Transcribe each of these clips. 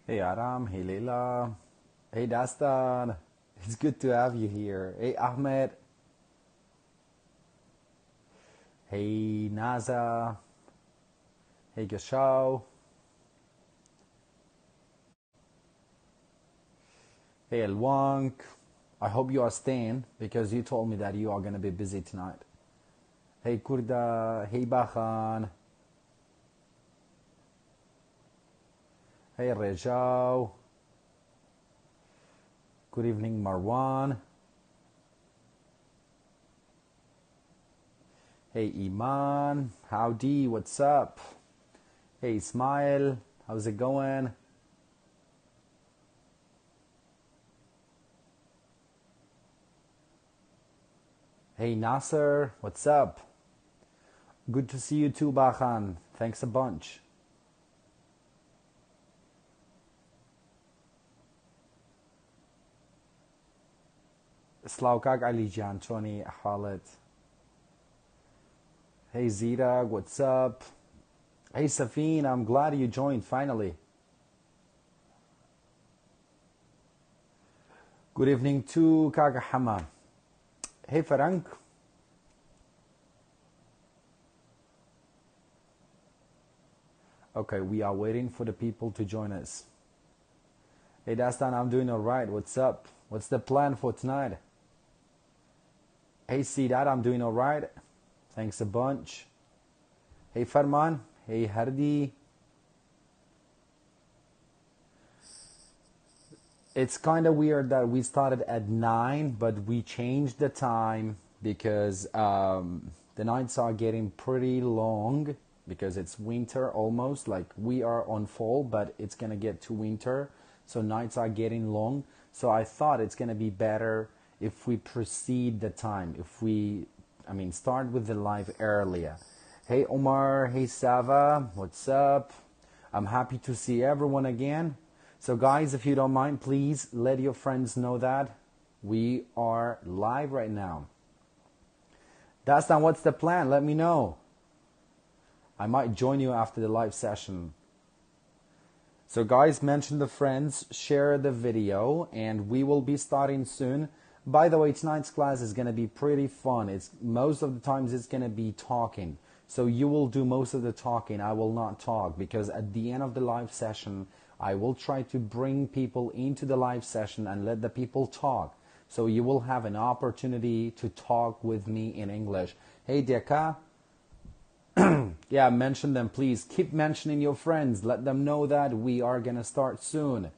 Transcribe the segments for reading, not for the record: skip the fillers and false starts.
Hey Aram, hey Leila, hey Dastan, it's good to have you here. Hey Ahmed, hey Naza, hey Gashau, hey Elwang. I hope you are staying because you told me that you are going to be busy tonight. Hey Kurda, hey Bakhan, hey Rejao. Good evening, Marwan. Hey, Iman. Howdy, what's up? Hey, Ismail. How's it going? Hey, Nasser. What's up? Good to see you too, Bakhan. Thanks a bunch. Slaukag Ali Jan, Choni, Halet. Hey Zira, what's up? Hey Safine, I'm glad you joined finally. Good evening to Kaka Hama. Hey Frank. Okay, we are waiting for the people to join us. Hey Dastan, I'm doing alright. What's up? What's the plan for tonight? Hey Sidat, I'm doing alright. Thanks a bunch. Hey Farman. Hey Hardi. It's kind of weird that we started at 9, but we changed the time because the nights are getting pretty long because it's winter almost. Like we are on fall, but it's going to get to winter. So nights are getting long. So I thought it's going to be better if we proceed the time, if we, start with the live earlier. Hey Omar, hey Sava, what's up? I'm happy to see everyone again. So guys, if you don't mind, please let your friends know that we are live right now. Dastan, what's the plan? Let me know. I might join you after the live session. So guys, mention the friends, share the video, and we will be starting soon. By the way, tonight's class is going to be pretty fun. Most of the times it's going to be talking. So you will do most of the talking. I will not talk because at the end of the live session, I will try to bring people into the live session and let the people talk. So you will have an opportunity to talk with me in English. Hey, Deka. Yeah, mention them, please. Keep mentioning your friends. Let them know that we are going to start soon.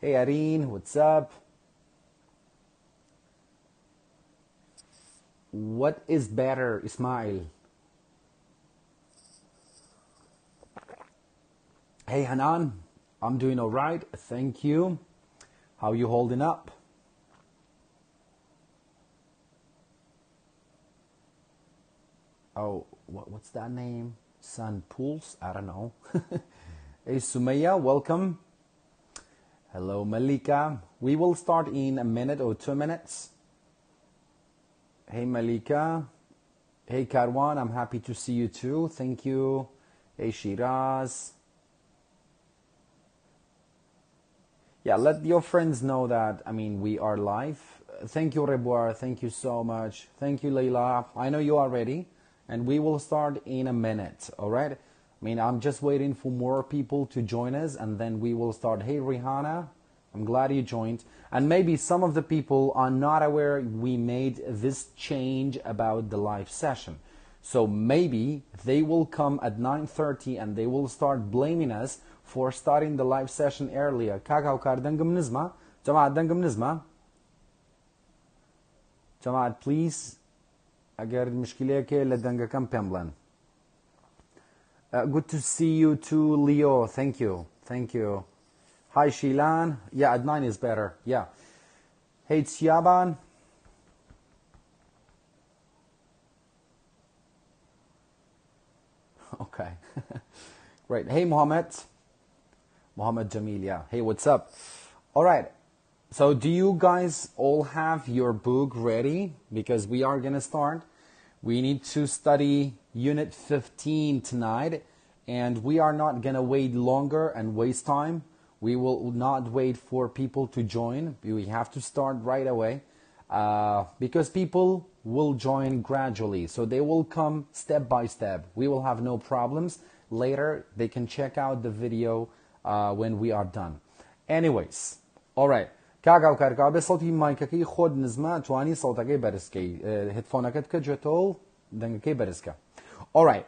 Hey, Areen, what's up? What is better, Ismail? Hey, Hanan. I'm doing all right. Thank you. How you holding up? Oh, what's that name? Sun Pools? I don't know. Hey, Sumaya, welcome. Hello, Malika. We will start in a minute or 2 minutes. Hey, Malika. Hey, Karwan. I'm happy to see you too. Thank you. Hey, Shiraz. Yeah, let your friends know that, we are live. Thank you, Reboir. Thank you so much. Thank you, Leila. I know you are ready. And we will start in a minute, all right? I'm just waiting for more people to join us, and then we will start. Hey, Rihanna. I'm glad you joined. And maybe some of the people are not aware we made this change about the live session. So maybe they will come at 9:30 and they will start blaming us for starting the live session earlier. Kakao kar dangam nizma. Jamaat dangam nizma. Jamaat, please. Agar mishkile ke le dangakam pemblan. Good to see you too, Leo. Thank you. Thank you. Hi, Shilan. Yeah, at 9 is better. Yeah. Hey, Tsiaban. Okay. Great. Hey, Mohammed. Mohammed Jamil, yeah. Hey, what's up? All right. So do you guys all have your book ready? Because we are going to start. We need to study Unit 15 tonight. And we are not going to wait longer and waste time. We will not wait for people to join. We have to start right away because people will join gradually. So they will come step by step. We will have no problems. Later, they can check out the video when we are done. Anyways, all right. کاگاو کارکا به صوتی مایکەکەی خۆت نزمە توانی سەوتەکەی بەرزکەی هێدفۆنەکەت کە گوێتەوە دەنگەکەی بەرزکە. All right.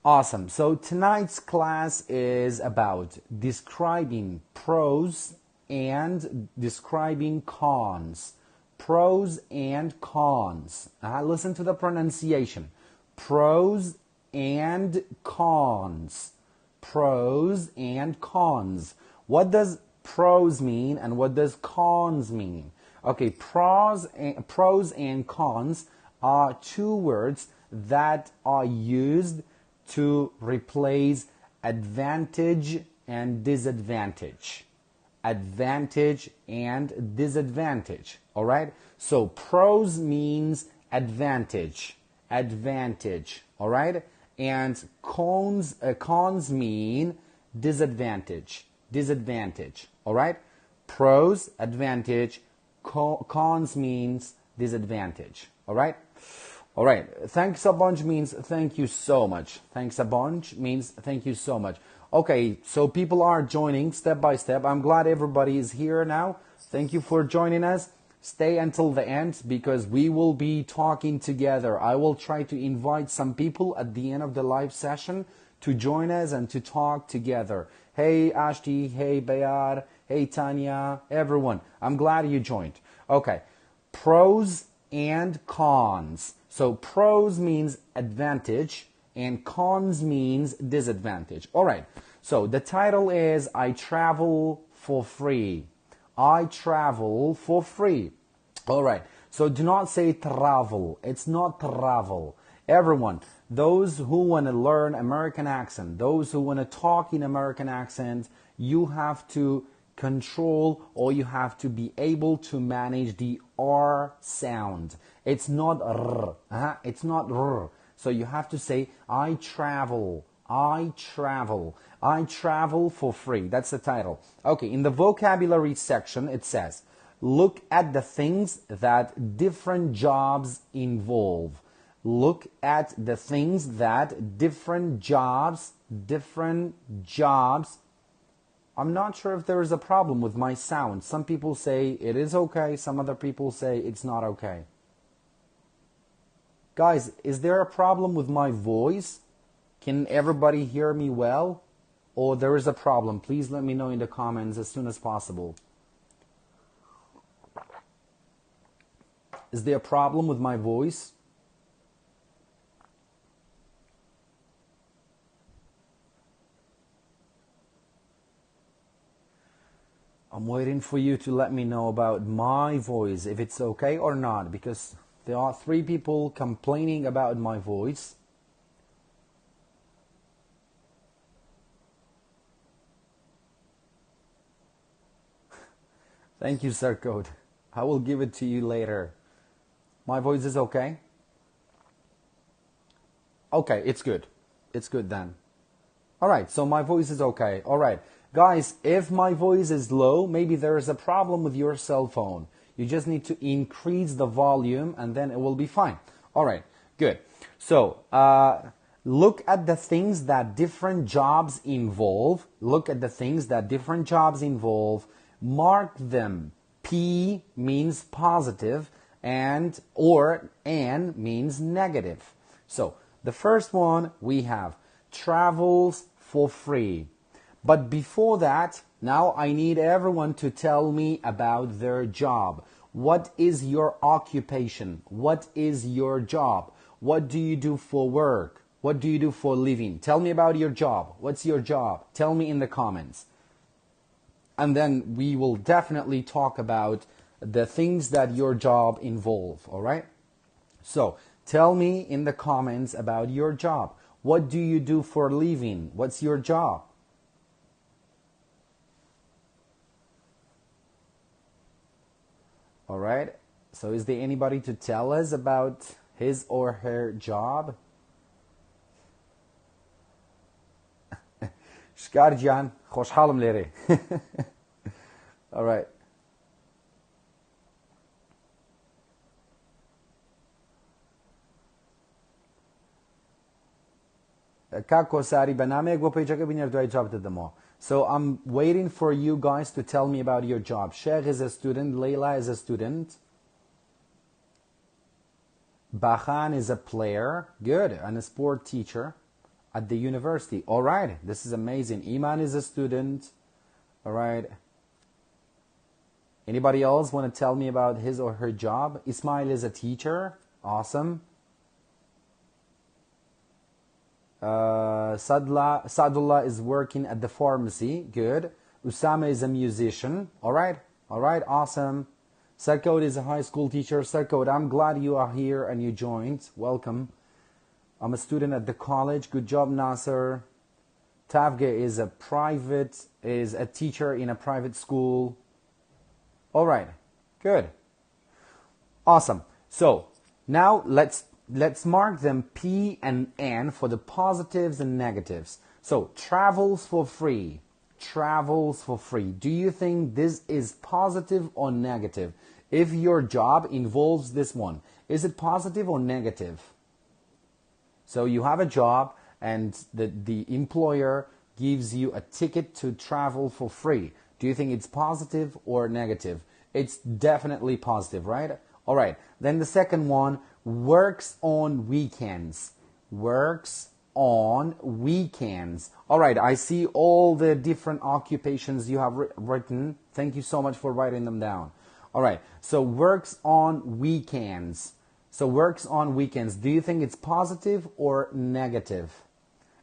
Awesome. So tonight's class is about describing pros and describing cons. Pros and cons. Listen to the pronunciation. Pros and cons. Pros and cons. What does pros mean and what does cons mean? Okay, pros and cons are two words that are used to replace advantage and disadvantage. Advantage and disadvantage. All right? So pros means advantage. Advantage. All right? And cons mean disadvantage. Disadvantage. All right? Pros, advantage. Cons means disadvantage. All right? All right. Thanks a bunch means thank you so much. Thanks a bunch means thank you so much. Okay, so people are joining step by step. I'm glad everybody is here now. Thank you for joining us. Stay until the end because we will be talking together. I will try to invite some people at the end of the live session to join us and to talk together. Hey Ashti, hey Bayar, hey Tanya, everyone. I'm glad you joined. Okay, pros and cons. So pros means advantage and cons means disadvantage. All right, so the title is I travel for free. I travel for free. All right, so do not say travel. It's not travel. Everyone, those who want to learn American accent, those who want to talk in American accent, you have to control or you have to be able to manage the R sound. It's not R. It's not R. So you have to say, I travel. I travel. I travel for free. That's the title. Okay, in the vocabulary section, it says, look at the things that different jobs involve. Look at the things that different jobs. I'm not sure if there is a problem with my sound. Some people say it is okay. Some other people say it's not okay. Guys, is there a problem with my voice? Can everybody hear me well? Or there is a problem? Please let me know in the comments as soon as possible. Is there a problem with my voice? I'm waiting for you to let me know about my voice, if it's okay or not, because there are 3 people complaining about my voice. Thank you, Sir Code. I will give it to you later. My voice is okay? Okay, it's good. It's good then. All right, so my voice is okay. All right. Guys, if my voice is low, maybe there is a problem with your cell phone. You just need to increase the volume and then it will be fine. All right, good. So, look at the things that different jobs involve. Look at the things that different jobs involve. Mark them. P means positive and means negative. So, the first one we have travels for free. But before that, now I need everyone to tell me about their job. What is your occupation? What is your job? What do you do for work? What do you do for living? Tell me about your job. What's your job? Tell me in the comments. And then we will definitely talk about the things that your job involve, all right? So, tell me in the comments about your job. What do you do for living? What's your job? All right, so is there anybody to tell us about his or her job? شکار گیان خۆشحاڵم لێرێ. All right. کاک کۆساری بەنامەیەک بۆ پەیجەکە بینێر دوای جواب دەدەمەوە. So I'm waiting for you guys to tell me about your job. Sheikh is a student. Layla is a student. Bakhan is a player. Good. And a sport teacher at the university. All right. This is amazing. Iman is a student. All right. Anybody else want to tell me about his or her job? Ismail is a teacher. Awesome. Sadullah is working at the pharmacy. Good. Usama is a musician. All right. All right. Awesome. Sarkod is a high school teacher. Sarkod, I'm glad you are here and you joined. Welcome. I'm a student at the college. Good job, Nasser. Tavge is a teacher in a private school. All right. Good. Awesome. So now let's mark them P and N for the positives and negatives. So travels for free. Travels for free. Do you think this is positive or negative? If your job involves this one, is it positive or negative? So you have a job and the employer gives you a ticket to travel for free. Do you think it's positive or negative? It's definitely positive, right? All right. Then the second one, works on weekends. Works on weekends. All right. I see all the different occupations you have written. Thank you so much for writing them down. All right. So works on weekends. So works on weekends. Do you think it's positive or negative?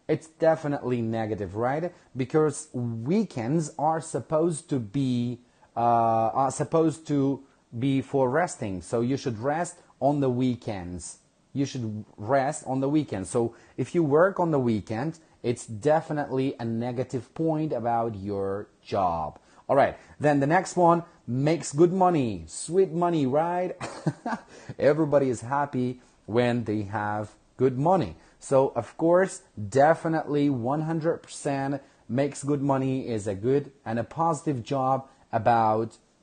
It's definitely negative, right? Because weekends are supposed to be for resting. So you should rest on the weekends. You should rest on the weekend. So if you work on the weekend, it's definitely a negative point about your job. All right. Then the next one, makes good money. Sweet money, right? Everybody is happy when they have good money. So, of course, definitely 100% makes good money is a good and a positive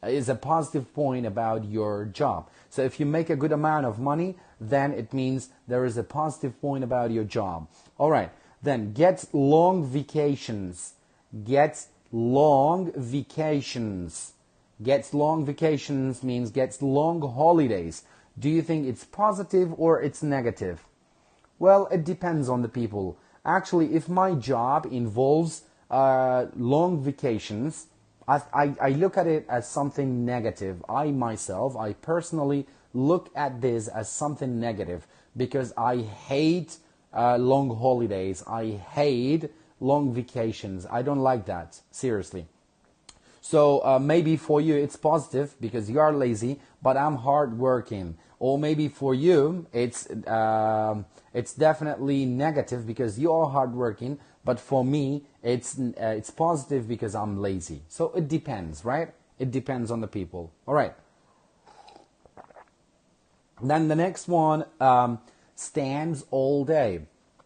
is a positive point about your job. So if you make a good amount of money, then it means there is a positive point about your job. All right. Then gets long vacations. Gets long vacations. Gets long vacations means gets long holidays. Do you think it's positive or it's negative? Well, it depends on the people. Actually, if my job involves long vacations, I look at it as something negative. I personally look at this as something negative because I hate long holidays. I hate long vacations. I don't like that, seriously. So maybe for you it's positive because you are lazy, but I'm hardworking. Or maybe for you it's definitely negative because you are hardworking, but for me it's positive because I'm lazy. So it depends, right? It depends on the people. All right. Then the next one, stands all day.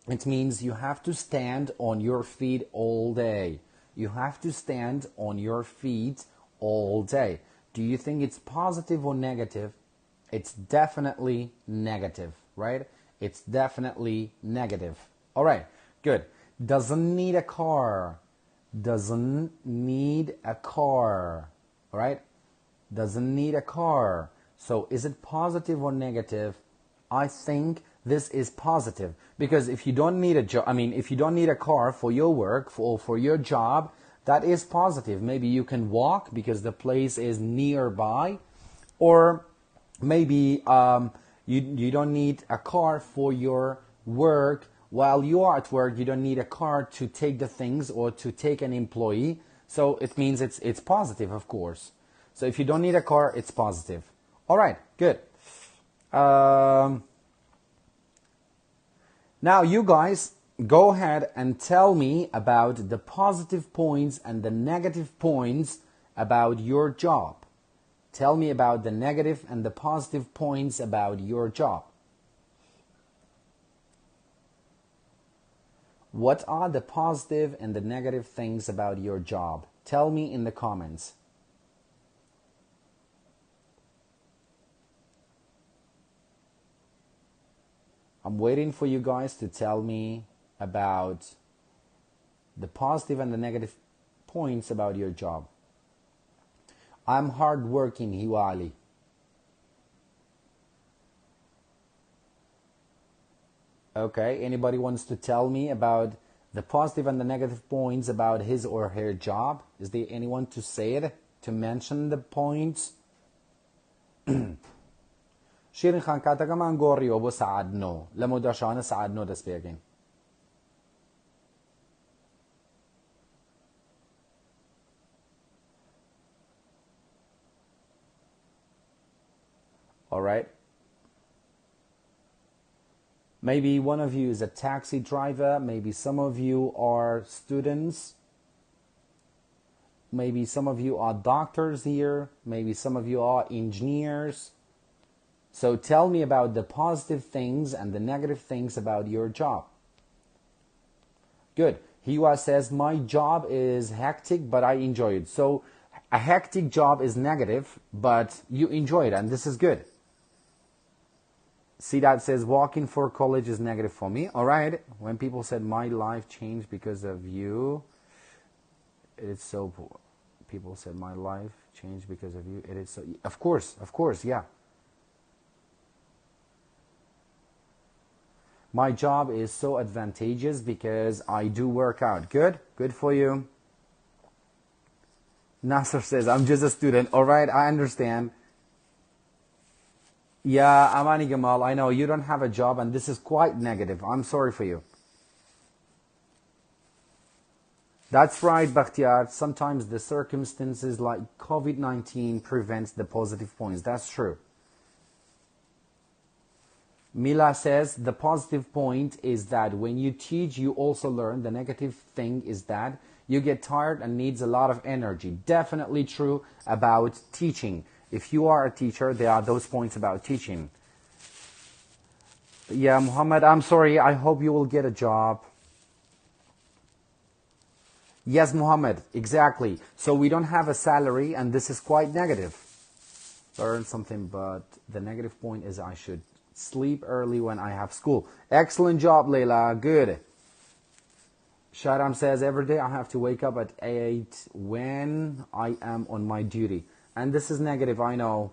It means you have to stand on your feet all day. You have to stand on your feet all day. Do you think it's positive or negative? It's definitely negative, right? It's definitely negative. All right, good. Doesn't need a car. Doesn't need a car. All right? Doesn't need a car. So is it positive or negative? I think this is positive because if you don't need if you don't need a car for your work or for your job, that is positive. Maybe you can walk because the place is nearby, or maybe you don't need a car for your work. While you are at work, you don't need a car to take the things or to take an employee. So it means it's positive, of course. So if you don't need a car, it's positive. All right, good. Now you guys go ahead and tell me about the positive points and the negative points about your job. Tell me about the negative and the positive points about your job. What are the positive and the negative things about your job? Tell me in the comments. I'm waiting for you guys to tell me about the positive and the negative points about your job. I'm hardworking, Hiwali. Okay, anybody wants to tell me about the positive and the negative points about his or her job? Is there anyone to say it, to mention the points? شیرین خان کاتەکە مان گۆڕیەوە بۆ سەعات 9 لەمە دەشانە سەعات 9 دەست پێکەین. All right. Maybe one of you is a taxi driver. Maybe some of you are students. Maybe some of you are doctors here. Maybe some of you are engineers. So tell me about the positive things and the negative things about your job. Good. Hiwa says, my job is hectic, but I enjoy it. So a hectic job is negative, but you enjoy it, and this is good. See, that says walking for college is negative for me. All right. When people said my life changed because of you, it's so poor. People said my life changed because of you. It is so. Of course, yeah. My job is so advantageous because I do work out. Good for you. Nasser says, I'm just a student. All right, I understand. Yeah, Amani Gamal, I know you don't have a job and this is quite negative. I'm sorry for you. That's right, Bakhtiar. Sometimes the circumstances like COVID-19 prevents the positive points. That's true. Mila says, the positive point is that when you teach, you also learn. The negative thing is that you get tired and needs a lot of energy. Definitely true about teaching. If you are a teacher, there are those points about teaching. Yeah, Muhammad, I'm sorry. I hope you will get a job. Yes, Muhammad, exactly. So we don't have a salary, and this is quite negative. Learn something, but the negative point is I should sleep early when I have school. Excellent job, Leila. Good. Sharam says, every day I have to wake up at 8 when I am on my duty. And this is negative, I know.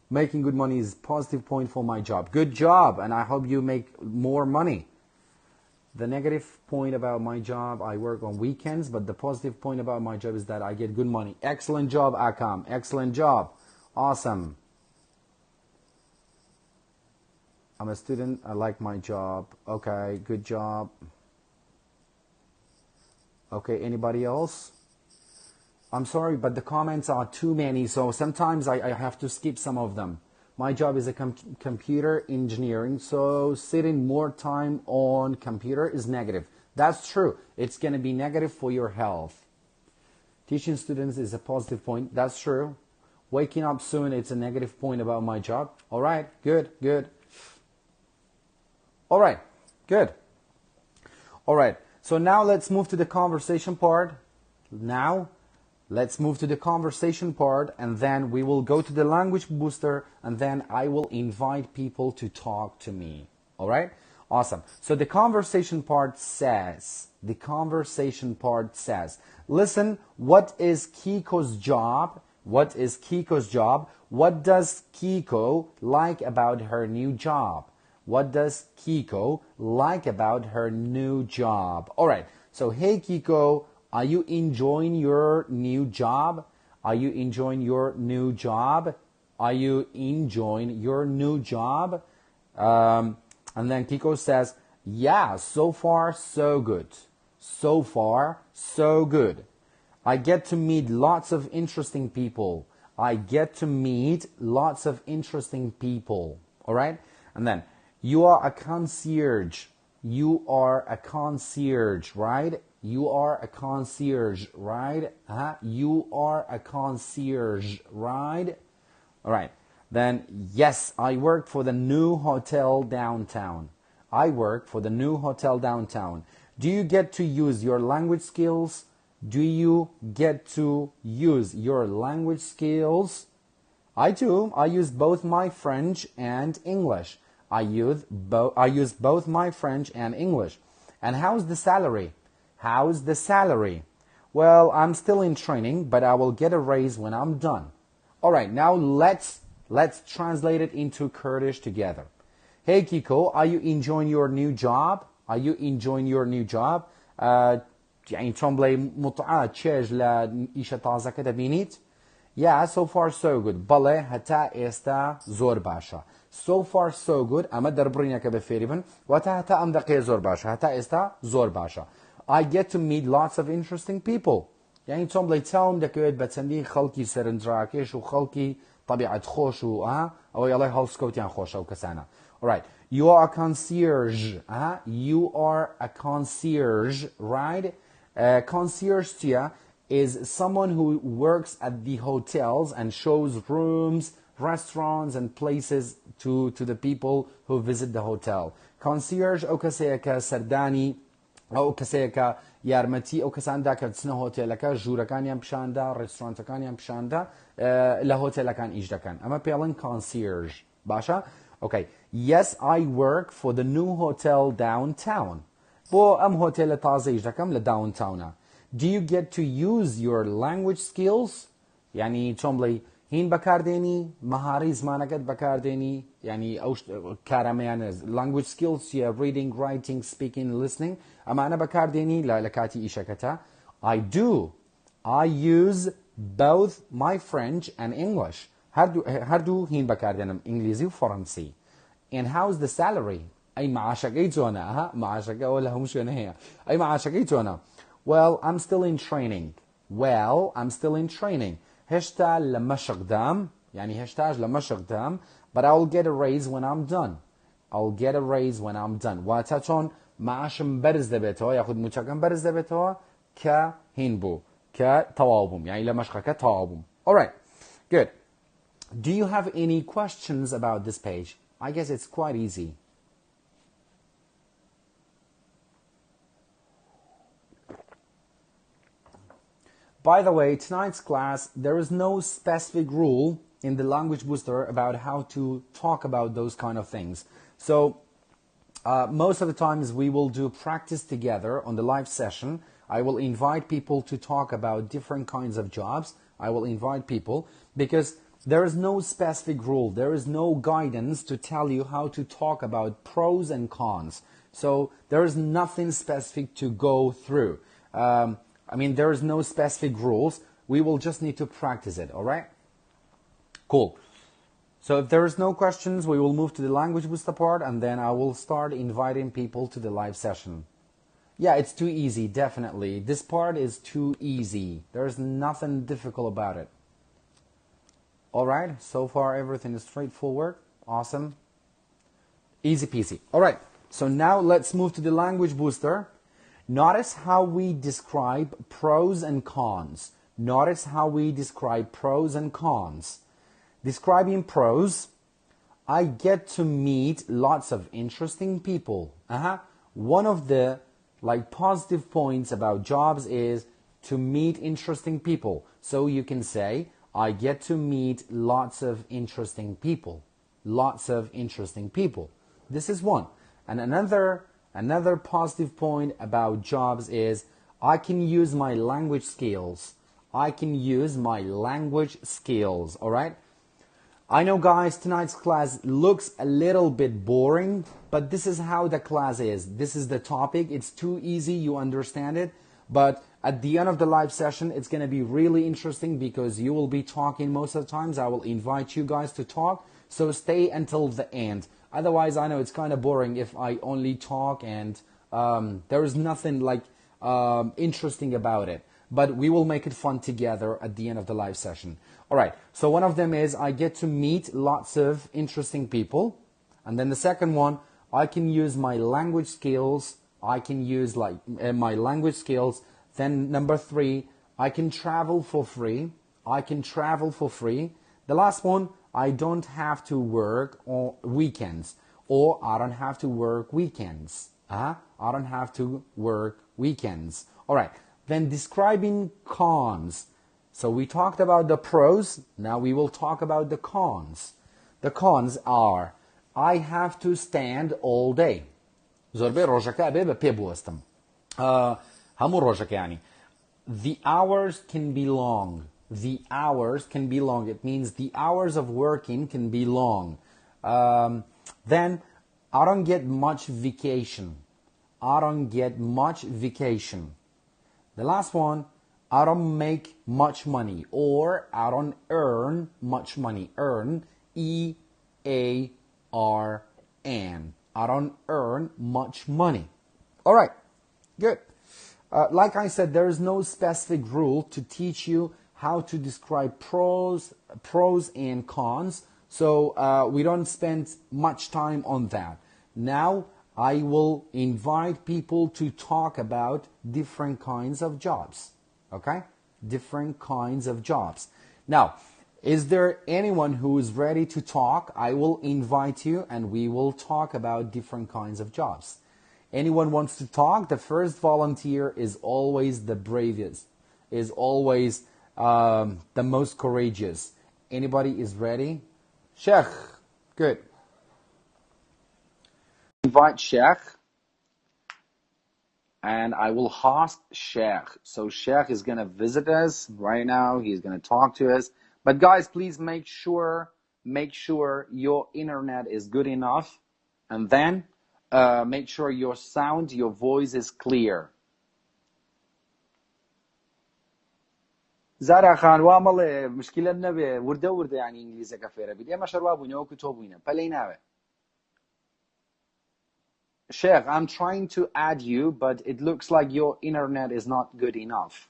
Making good money is a positive point for my job. Good job, and I hope you make more money. The negative point about my job, I work on weekends, but the positive point about my job is that I get good money. Excellent job, Akam. Excellent job. Awesome. I'm a student. I like my job. Okay, good job. Okay, anybody else? I'm sorry, but the comments are too many, so sometimes I have to skip some of them. My job is a computer engineering, so sitting more time on computer is negative. That's true. It's going to be negative for your health. Teaching students is a positive point. That's true. Waking up soon, it's a negative point about my job. All right, good. All right, good. All right, so now let's move to the conversation part. Let's move to the conversation part, and then we will go to the language booster, and then I will invite people to talk to me. All right? Awesome. So the conversation part says, listen, what is Kiko's job? What is Kiko's job? What does Kiko like about her new job? What does Kiko like about her new job? All right. So, hey, Kiko, are you enjoying your new job? Are you enjoying your new job? Are you enjoying your new job? And then Kiko says, yeah, so far, so good. So far, so good. I get to meet lots of interesting people. I get to meet lots of interesting people. All right? And then, you are a concierge. You are a concierge, right? You are a concierge, right? You are a concierge, right? All right. Then, yes, I work for the new hotel downtown. I work for the new hotel downtown. Do you get to use your language skills? Do you get to use your language skills? I do. I use both my French and English. I use both my French and English. And how's the salary? How's the salary? Well, I'm still in training, but I will get a raise when I'm done. All right, now let's translate it into Kurdish together. Hey Kiko, are you enjoying your new job? Are you enjoying your new job? يعني چۆن بڵێ متعات چێژ لە ئیشە تازەکە دەبینیت؟ Yeah, so far so good. بەڵێ هەتا ئێستا زۆر باشە. So far so good. ئەمە دەربڕینەکە بە فێری بن. واتە هەتا ئەم دەقەیە زۆر باشە. هەتا ئێستا زۆر باشە. I get to meet lots of interesting people. يعني چۆن بڵێ چاوم دەکەوێت بە چەندین خەڵکی سەرنجڕاکێش و خەڵکی طبیعەت خۆش و ئەوەی ئەڵێ هەڵسکەوتیان خۆشە ئەو کەسانە. Alright. You are a concierge. You are a concierge, right? Concierge is someone who works at the hotels and shows rooms, restaurants and places to the people who visit the hotel. Concierge ئەو کەسەیە کە سەردانی ئەو کەسەیە کە یارمەتی ئەو کەساندا کە بچنە هۆتێلەکە ژوورەکانیان پیشاندا ڕێستۆرانتەکانیان پیشاندا لە هۆتێلەکان ئیش دەکەن. ئەمە پێڵێن concierge. باشە؟ Okay. Yes, I work for the new hotel downtown. بۆ ئەم هۆتێلە تازەیش دەکەم لە داونتاونە. Do you get to use your language skills? یعنی چۆن بڵێ هین بەکاردێنی مەهارەی زمانەکەت بەکاردێنی یعنی ئەو کارەمەیانە language skills چیە reading, writing, speaking, listening ئەمانە بەکاردێنی لە کاتی ئیشەکەتە. I do. I use both my French and English. هەردوو هین بەکاردێنم ئینگلیزی و فەڕەنسی. And how's the salary? ئەی معاشەکەی چۆنە؟ معاشەکە ئەوە لە هەموو شوێنە هەیە. ئەی معاشەکەی چۆنە؟ Well, I'm still in training. هێشتا لە مەشقدام یعنی هێشتاش لە مەشقدام but I'll get a raise when I'm done. واتە چۆن معاشم بەرز دەبێتەوە یاخود موچەکەم بەرز دەبێتەوە کە هین بوو کە تەواو بووم یعنی لە مەشقەکە تەواو بووم. Alright, good. Do you have any questions about this page? I guess it's quite easy. By the way, tonight's class, there is no specific rule in the language booster about how to talk about those kind of things. So most of the times we will do practice together on the live session. I will invite people to talk about different kinds of jobs. I will invite people because there is no specific rule. There is no guidance to tell you how to talk about pros and cons. So there is nothing specific to go through. There is no specific rules. We will just need to practice it, all right? Cool. So if there is no questions, we will move to the language booster part and then I will start inviting people to the live session. Yeah, it's too easy, definitely. This part is too easy. There's nothing difficult about it. All right, so far everything is straightforward. Awesome. Easy peasy. All right, so now let's move to the language booster. Notice how we describe pros and cons. Describing pros, I get to meet lots of interesting people. One of the positive points about jobs is to meet interesting people. So you can say, I get to meet lots of interesting people. This is one. And another positive point about jobs is I can use my language skills. All right? I know, guys, tonight's class looks a little bit boring, but this is how the class is. This is the topic. It's too easy. You understand it. But at the end of the live session, it's going to be really interesting because you will be talking most of the times. I will invite you guys to talk. So stay until the end. Otherwise, I know it's kind of boring if I only talk and there is nothing interesting about it. But we will make it fun together at the end of the live session. All right, so one of them is I get to meet lots of interesting people. And then the second one, I can use my language skills. Then number 3, I can travel for free. The last one, I don't have to work on weekends. Or I don't have to work weekends. I don't have to work weekends. All right. Then describing cons. So we talked about the pros. Now we will talk about the cons. The cons are I have to stand all day. زۆربەی ڕۆژەکە بێ بە پێ بوەستم. هەموو ڕۆژەکە یانی. The hours can be long. The hours can be long. It means the hours of working can be long. Then I don't get much vacation. I don't get much vacation. The last one, I don't make much money, or I don't earn much money. Earn, E-A-R-N. I don't earn much money. All right, good. Like I said, there is no specific rule to teach you how to describe pros and cons, so we don't spend much time on that. Now I will invite people to talk about different kinds of jobs, okay? Different kinds of jobs. Now, is there anyone who is ready to talk? I will invite you and we will talk about different kinds of jobs. Anyone wants to talk? The first volunteer is always the bravest, is always the most courageous. Anybody is ready? Sheikh, good. Invite Sheikh, and I will host Sheikh. So Sheikh is going to visit us right now. He's going to talk to us. But guys, please make sure your internet is good enough, and then make sure your sound, your voice is clear. زارا خان وامله مشكلة نبي ورده يعني إنجليزي كفيرة بدي أما شروا بنيو كتبوينا بلينا. Sheikh, I'm trying to add you, but it looks like your internet is not good enough.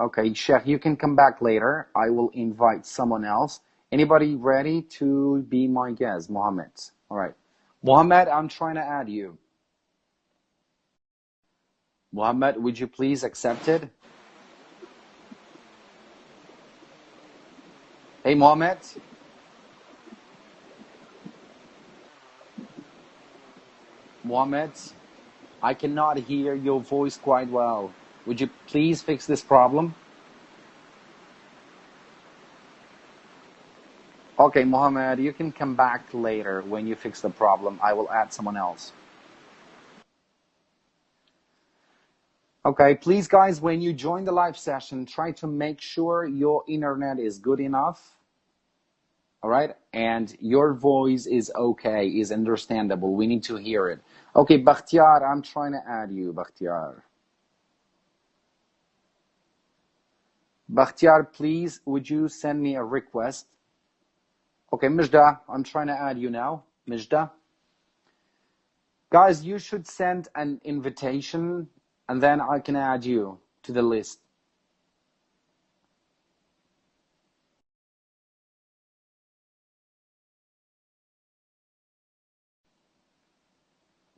Okay, Sheikh, you can come back later. I will invite someone else. Anybody ready to be my guest? Mohammed. All right. Mohammed, I'm trying to add you. Mohammed, would you please accept it? Hey, Mohammed. Mohammed, I cannot hear your voice quite well. Would you please fix this problem? Okay, Mohammed, you can come back later when you fix the problem. I will add someone else. Okay, please guys, when you join the live session, try to make sure your internet is good enough. All right, and your voice is okay, is understandable. We need to hear it. Okay, Bakhtiar, I'm trying to add you, Bakhtiar. Bakhtiar, please, would you send me a request? Okay, Mijda, I'm trying to add you now. Mijda. Guys, you should send an invitation, and then I can add you to the list.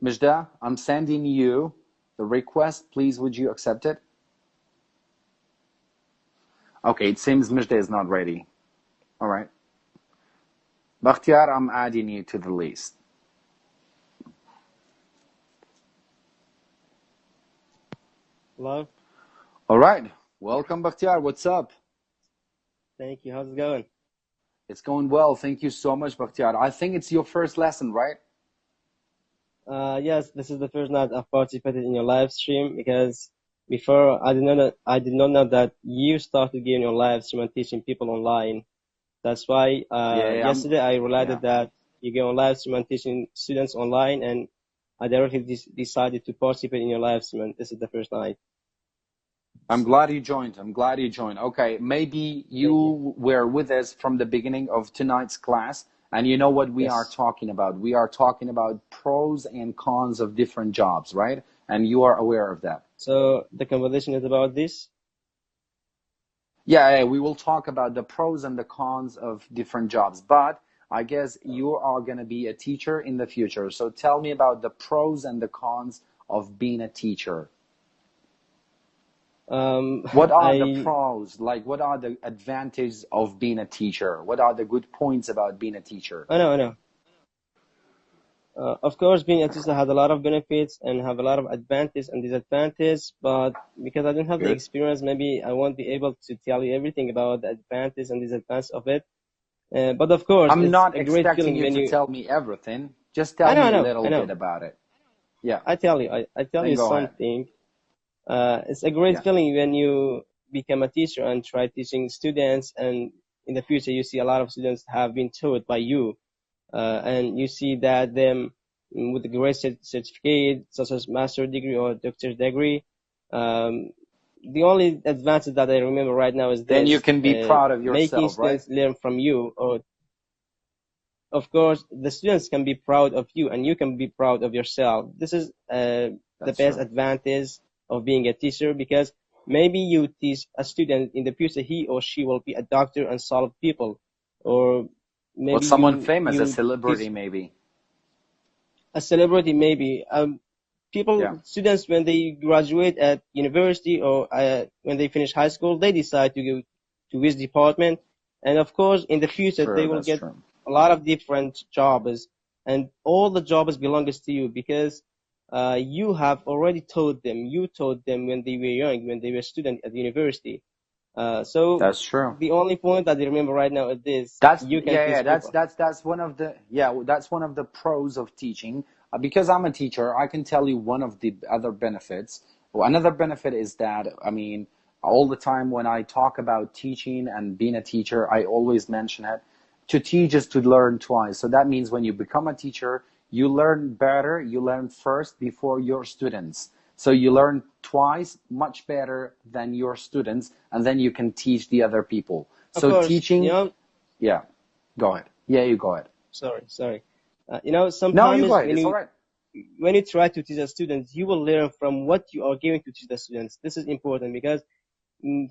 Mijda, I'm sending you the request. Please, would you accept it? Okay, it seems Mijda is not ready. All right. Bakhtiar, I'm adding you to the list. Hello. All right. Welcome, Bakhtiar. What's up? Thank you. How's it going? It's going well. Thank you so much, Bakhtiar. I think it's your first lesson, right? Yes, this is the first night I've participated in your live stream, because before I did not know that you started giving your live stream and teaching people online. That's why yesterday I realized that you go on live stream and teaching students online, and I directly decided to participate in your live stream, and this is the first night. I'm glad you joined. Okay, maybe you were with us from the beginning of tonight's class, and you know what we are talking about. We are talking about pros and cons of different jobs, right? And you are aware of that. So the conversation is about this? Yeah, we will talk about the pros and the cons of different jobs. But I guess you are going to be a teacher in the future. So tell me about the pros and the cons of being a teacher. What are the pros? Like, what are the advantages of being a teacher? What are the good points about being a teacher? I know. Of course, being a teacher has a lot of benefits and have a lot of advantages and disadvantages, but because I don't have the experience, maybe I won't be able to tell you everything about the advantages and disadvantages of it. But of course, I'm it's not a great expecting feeling you when to tell me everything. Just tell me a little bit about it. Yeah. I tell you something. It's a great feeling when you become a teacher and try teaching students, and in the future you see a lot of students have been taught by you, and you see that them with a great certificate such as master degree or doctor's degree. The only advantage that I remember right now is this. Then you can be proud of yourself, making students learn from you. Or, of course, the students can be proud of you, and you can be proud of yourself. This is the best advantage of being a teacher, because maybe you teach a student in the future, he or she will be a doctor and solve people, or maybe someone famous, a celebrity, maybe. A celebrity, maybe. Students, when they graduate at university or when they finish high school, they decide to go to which department. And of course, in the future, they will get a lot of different jobs. And all the jobs belongs to you, because you have already taught them. You taught them when they were young, when they were students at the university. So that's true. The only point that I remember right now is this. That's one of the pros of teaching. Because I'm a teacher, I can tell you one of the other benefits. Well, another benefit is that, I mean, all the time when I talk about teaching and being a teacher, I always mention it. To teach is to learn twice. So that means when you become a teacher, you learn better, you learn first before your students. So you learn twice much better than your students, and then you can teach the other people. So of course, teaching, yeah, go ahead. Yeah, you go ahead. Sorry. Sometimes right. When you try to teach the students, you will learn from what you are going to teach the students. This is important, because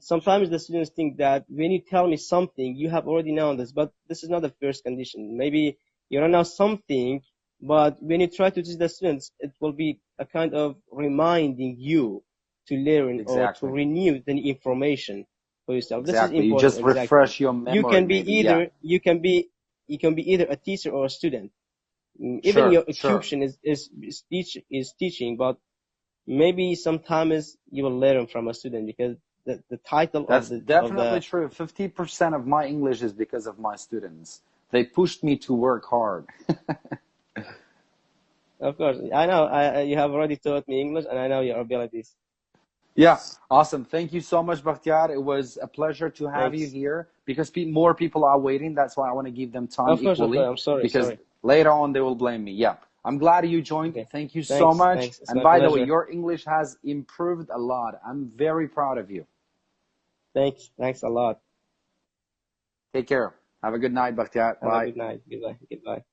sometimes the students think that when you tell me something, you have already known this, but this is not the first condition. Maybe you don't know something, but when you try to teach the students, it will be a kind of reminding you to learn or to renew the information for yourself. This is important. You just refresh your memory. You can be either a teacher or a student. Even your occupation is teaching, but maybe sometimes you will learn from a student, because the title that's definitely true. 50% of my English is because of my students. They pushed me to work hard. Of course, I know. You have already taught me English, and I know your abilities. Yeah, awesome. Thank you so much, Bakhtiar. It was a pleasure to have you here, because more people are waiting. That's why I want to give them time equally. I'm sorry. Because later on they will blame me. Yeah, I'm glad you joined. Okay. Thank you so much. And by the way, your English has improved a lot. I'm very proud of you. Thanks a lot. Take care. Have a good night, Bakhtiar. Bye. Have a good night. Goodbye.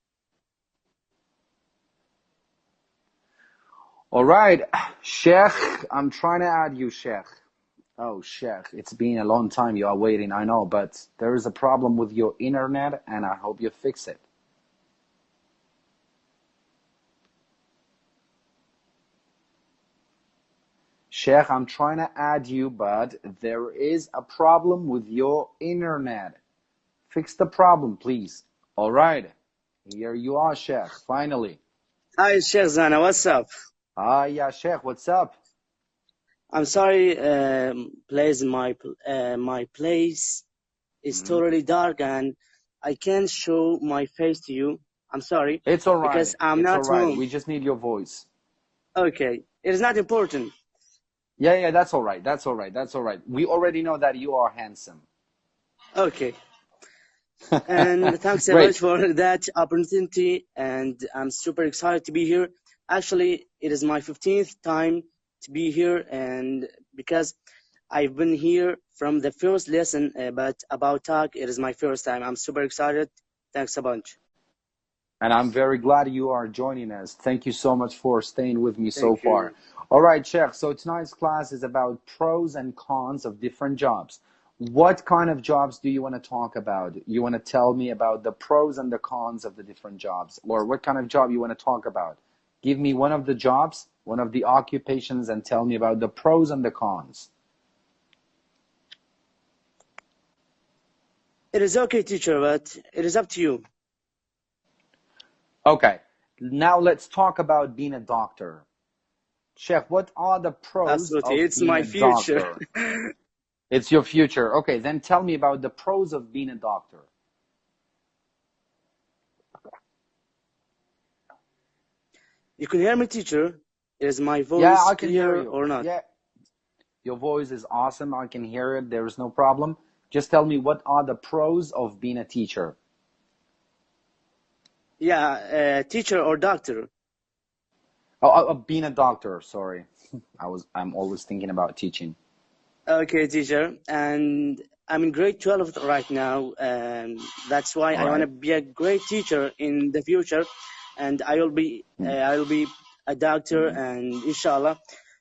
All right, Sheikh, I'm trying to add you, Sheikh. Oh, Sheikh, it's been a long time you are waiting, I know, but there is a problem with your internet, and I hope you fix it. Sheikh, I'm trying to add you, but there is a problem with your internet. Fix the problem, please. All right, here you are, Sheikh, finally. Hi, Sheikh Zana, what's up? Ah, yeah, Sheikh, what's up? I'm sorry, my place is totally dark and I can't show my face to you. I'm sorry. It's all right. Because I'm not home. We just need your voice. Okay. It is not important. Yeah, that's all right. We already know that you are handsome. Okay. And thanks so much for that opportunity, and I'm super excited to be here. Actually, it is my 15th time to be here, and because I've been here from the first lesson, but about talk, it is my first time. I'm super excited. Thanks a bunch. And I'm very glad you are joining us. Thank you so much for staying with me so far. All right, Sheikh, so tonight's class is about pros and cons of different jobs. What kind of jobs do you want to talk about? You want to tell me about the pros and the cons of the different jobs, or what kind of job you want to talk about? Give me one of the jobs, one of the occupations, and tell me about the pros and the cons. It is okay, teacher, but it is up to you. Okay. now let's talk about being a doctor. Sheikh, what are the pros Absolutely. of It's being my a future. doctor? It's your future. Okay, then tell me about the pros of being a doctor. You can hear me, teacher? Is my voice Yeah, I can hear clear you. or not? Yeah, your voice is awesome. I can hear it. There is no problem. Just tell me, what are the pros of being a teacher? Yeah, teacher or doctor. Oh, being a doctor. Sorry, I'm always thinking about teaching. Okay, teacher. And I'm in grade 12 right now, and that's why I want to be a great teacher in the future, and I will be a doctor, and inshallah.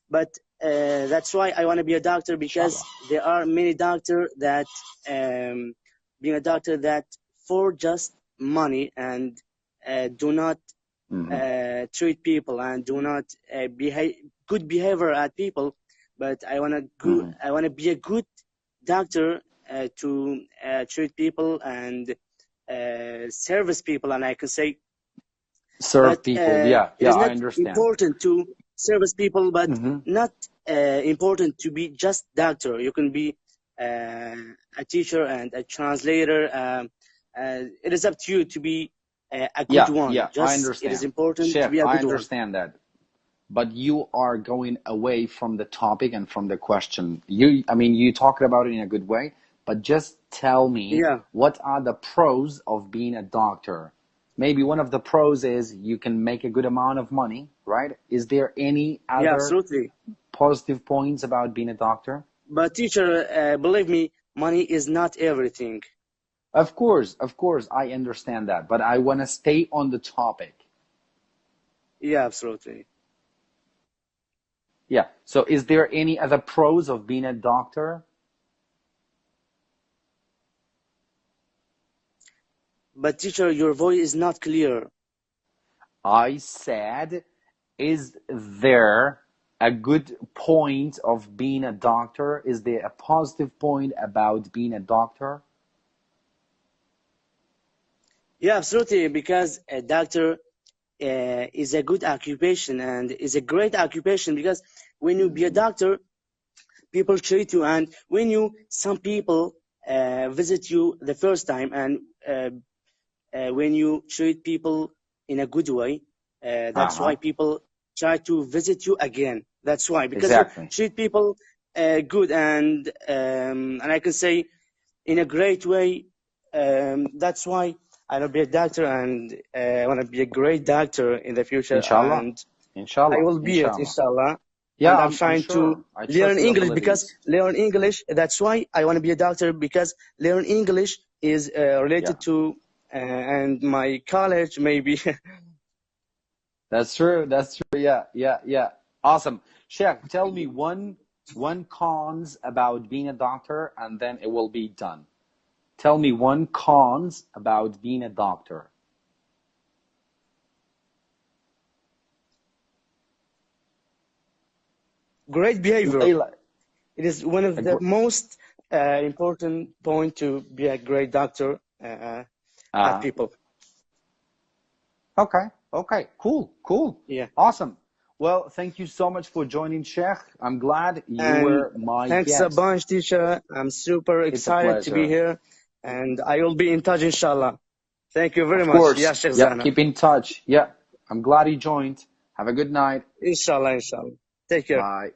But that's why I want to be a doctor, because there are many doctors that being a doctor that for just money and do not treat people and do not behave good behavior at people. But I want to be a good doctor to treat people and service people, and I can say serve people. Yeah, it is I not understand. important to service people, but not important to be just doctor. You can be a teacher and a translator. It is up to you to be a good one. Yeah, just, I understand. It is important Chef, to be a good I understand that. But you are going away from the topic and from the question. You talked about it in a good way, but just tell me, what are the pros of being a doctor? Maybe one of the pros is you can make a good amount of money, right? Is there any other positive points about being a doctor? But teacher, believe me, money is not everything. Of course, I understand that, but I want to stay on the topic. Yeah, absolutely. Yeah, so is there any other pros of being a doctor? But teacher, your voice is not clear. I said, is there a good point of being a doctor? Is there a positive point about being a doctor? Yeah, absolutely, because a doctor is a good occupation and is a great occupation, because when you be a doctor, people treat you, and when some people visit you the first time, and when you treat people in a good way, that's why people try to visit you again. That's why, because you treat people good and I can say in a great way. That's why I want to be a doctor, and I want to be a great doctor in the future. Inshallah. And Inshallah. I will be it, inshallah. Yeah, and I'm trying to learn English, because learn English. That's why I want to be a doctor, because learn English is related to and my college maybe. That's true. Yeah. Awesome. Sheikh, tell me one cons about being a doctor, and then it will be done. Tell me one cons about being a doctor. Great behavior. It is one of the most important point to be a great doctor at people. Okay. Cool. Yeah. Awesome. Well, thank you so much for joining, Sheikh. I'm glad you were my guest. Thanks a bunch, teacher. I'm super excited to be here, and I will be in touch, inshallah. Thank you very much. Of course. Yeah, Sheikh Zana. Keep in touch. Yeah. I'm glad you joined. Have a good night. Inshallah. Take care. Bye.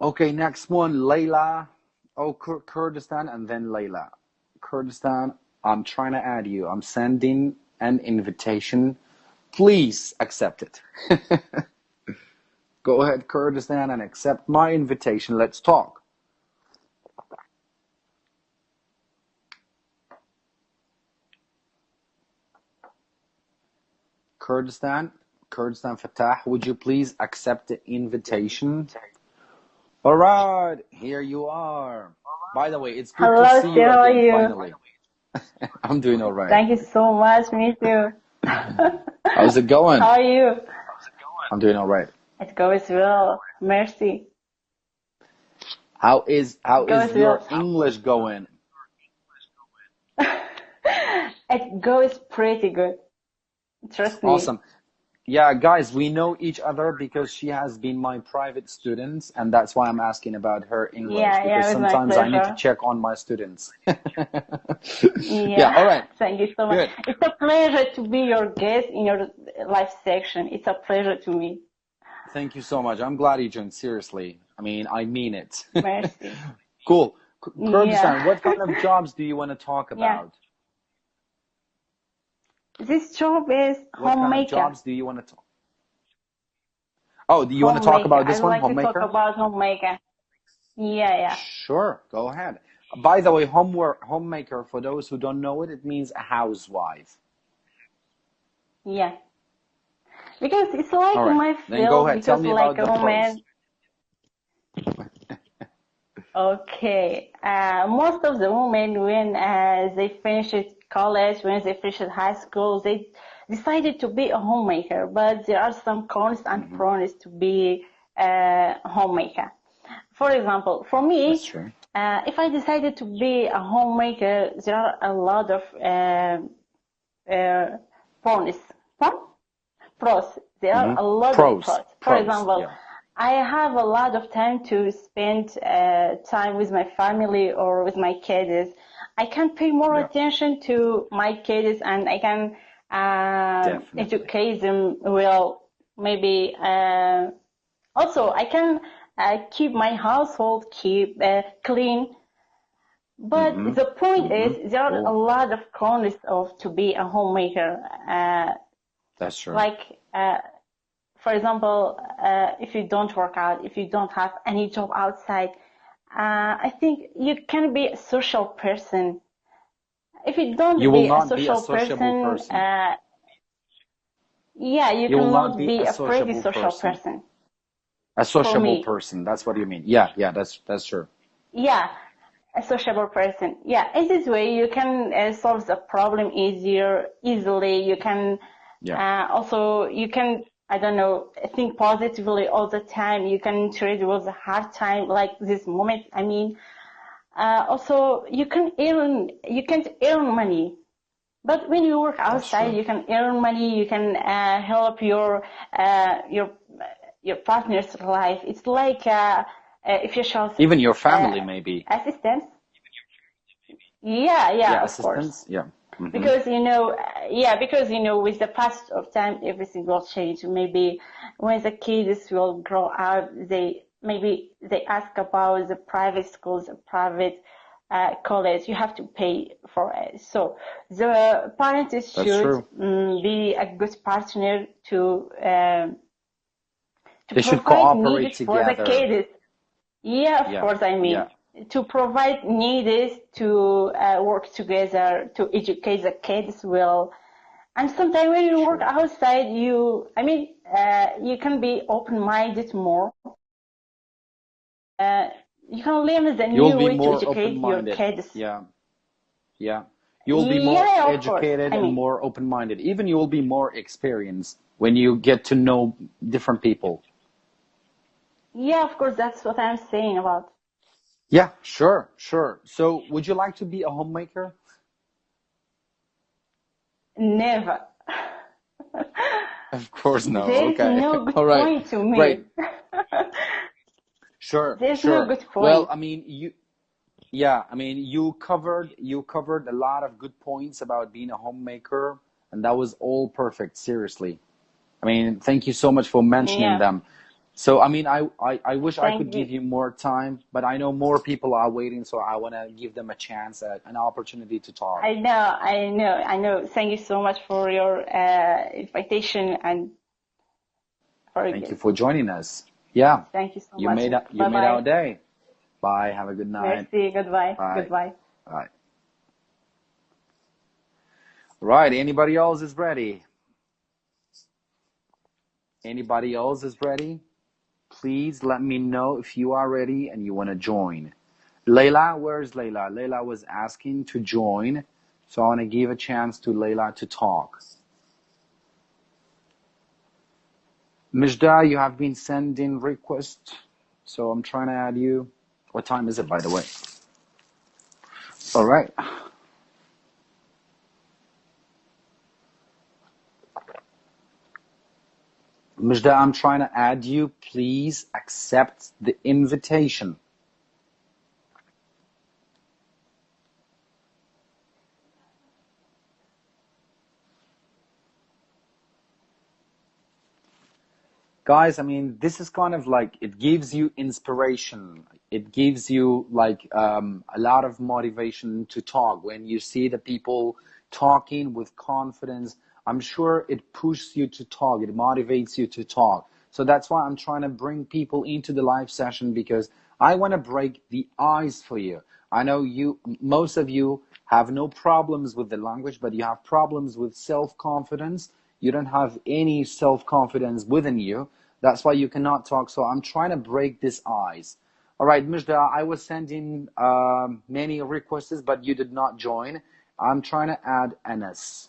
Okay, next one, Layla. Oh, Kurdistan, and then Layla. Kurdistan, I'm trying to add you. I'm sending an invitation. Please accept it. Go ahead, Kurdistan, and accept my invitation. Let's talk. Kurdistan Fatah, would you please accept the invitation? All right, here you are. By the way, it's good to see you again, finally. I'm doing all right. Thank you so much. Me too. How's it going? How are you? I'm doing all right. It goes well. Merci. How is your English going? It goes pretty good. Trust me. Awesome. Yeah, guys, we know each other because she has been my private student, and that's why I'm asking about her English, because It's my sometimes I need to pleasure. check on my students. Yeah, all right. Thank you so much. Good. It's a pleasure to be your guest in your live section. It's a pleasure to me. Thank you so much. I'm glad you joined, seriously. I mean, I mean it. Merci. Cool. Kurdistan, Yeah. what kind of jobs do you want to talk about? This job is What kind of homemaker. jobs do you want to talk? Oh, do you want to talk about this one, I would like homemaker? to talk about homemaker. Yeah. Sure, go ahead. By the way, homemaker, for those who don't know it, it means a housewife. Yeah. Because it's like All right. my Then field, go ahead. because Tell me like about a the woman. Okay. Most of the women, when they finished college, when they finished high school, they decided to be a homemaker. But there are some cons and pros to be a homemaker. For example, for me, That's true. if I decided to be a homemaker, there are a lot of pros. Pros. There are a lot of pros. For example, I have a lot of time to spend time with my family or with my kids. I can pay more attention to my kids, and I can educate them well. Maybe also I can keep my household clean. But the point is, there are a lot of cons of to be a homemaker. That's true. Like, for example, if you don't work out, if you don't have any job outside, I think you can be a social person. If you don't be a social person, you cannot be a pretty social person. A sociable person, that's what you mean. Yeah, that's true. Yeah, a sociable person. Yeah, in this way you can solve the problem easily. You can also, you can, I don't know, think positively all the time. You can treat with a hard time like this moment. I mean, also you can't earn money. But when you work outside, you can earn money. You can help your partner's life. It's like if you show even your family, maybe assistance. Yeah, of course. Yeah. Because because with the passage of time, everything will change. Maybe when the kids will grow up, they ask about the private schools, the private college. You have to pay for it. So the parents should be a good partner to they should cooperate together for the kids. Yeah, of course. I mean, to provide needs to work together to educate the kids well. And sometimes when you work outside, you can be open-minded more. You can learn the new way to educate your kids. Yeah. You'll be more educated and more open-minded. Even you will be more experienced when you get to know different people. Yeah, of course, that's what I'm saying about. Yeah, sure. So, would you like to be a homemaker? Never. Of course not. There's no good point to me. Great. Sure. There's no good point. Well, I mean, you covered a lot of good points about being a homemaker, and that was all perfect. Seriously, I mean, thank you so much for mentioning them. So, I mean, I wish I could give you more time, but I know more people are waiting, so I want to give them a chance, an opportunity to talk. I know. Thank you so much for your invitation and thank you for joining us. Yeah. Thank you so much. You made our day. Bye. Have a good night. Merci. Goodbye. Bye. Goodbye. Bye. Right. Anybody else is ready? Anybody else is ready? Please let me know if you are ready and you want to join. Layla, where's Layla? Layla was asking to join, so I want to give a chance to Layla to talk. Mijda, you have been sending requests, so I'm trying to add you. What time is it, by the way? All right. Mujda, I'm trying to add you. Please accept the invitation. Guys, I mean, this is kind of like, it gives you inspiration. It gives you like a lot of motivation to talk. When you see the people talking with confidence, I'm sure it pushes you to talk. It motivates you to talk. So that's why I'm trying to bring people into the live session, because I want to break the ice for you. I know most of you have no problems with the language, but you have problems with self-confidence. You don't have any self-confidence within you. That's why you cannot talk. So I'm trying to break this ice. All right, Mujda, I was sending many requests, but you did not join. I'm trying to add Anas.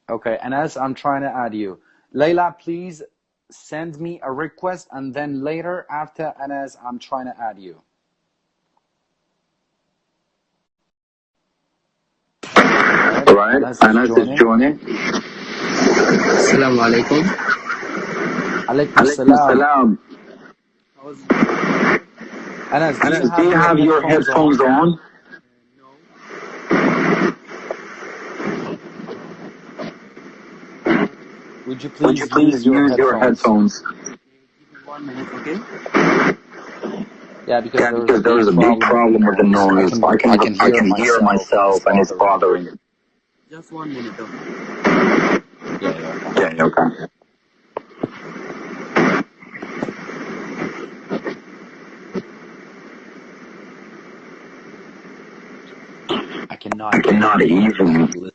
Okay, Anas, I'm trying to add you. Layla, please send me a request, and then later, after Anas, I'm trying to add you. All right, Anas is joining. Assalamu alaikum. Alaikum salam. Anas, do you have your headphones on? Would you please use your headphones? 1 minute, okay? Yeah, because there's a big problem with the noise. I can hear myself and it's bothering me. Just 1 minute, okay? Yeah, okay. I cannot even listen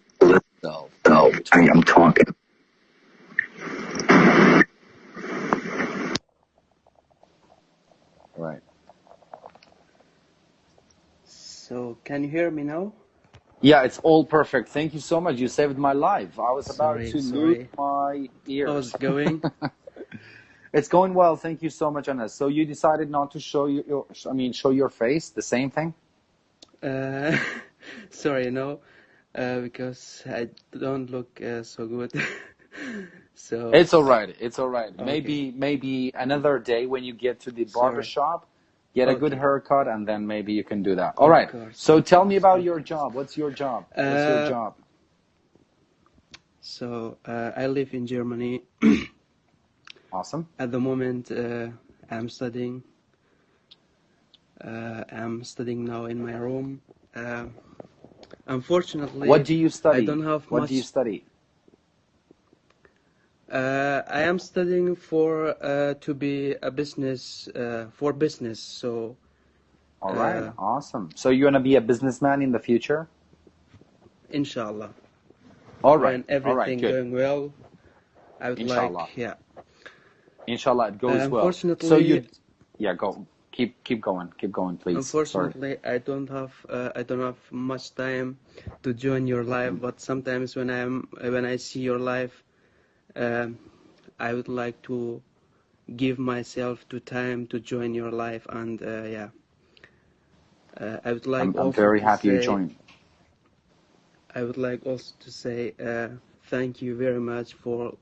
so I'm talking. Right. So, can you hear me now? Yeah, it's all perfect. Thank you so much. You saved my life. I was about to lose my ears. How's it going? It's going well. Thank you so much, Anas. So you decided not to show show your face, the same thing? Sorry, no, because I don't look so good. So it's all right. It's all right. Okay. Maybe another day when you get to the barber shop, get a good haircut, and then maybe you can do that. All right. So tell me about your job. What's your job? So I live in Germany. Awesome. At the moment, I'm studying. I'm studying now in my room. Unfortunately, what do you study? I don't have much. What do you study? I am studying for to be a business for business. So. All right. Awesome. So you're gonna be a businessman in the future? Inshallah. All right. When everything going well, I would Inshallah. like, Inshallah, it goes well. Unfortunately, so go. Keep going, please. Unfortunately, I don't have much time to join your live. But sometimes when I see your live, I would like to give myself to time to join your live, and I would like. I'm very happy you joined. I would like also to say thank you very much for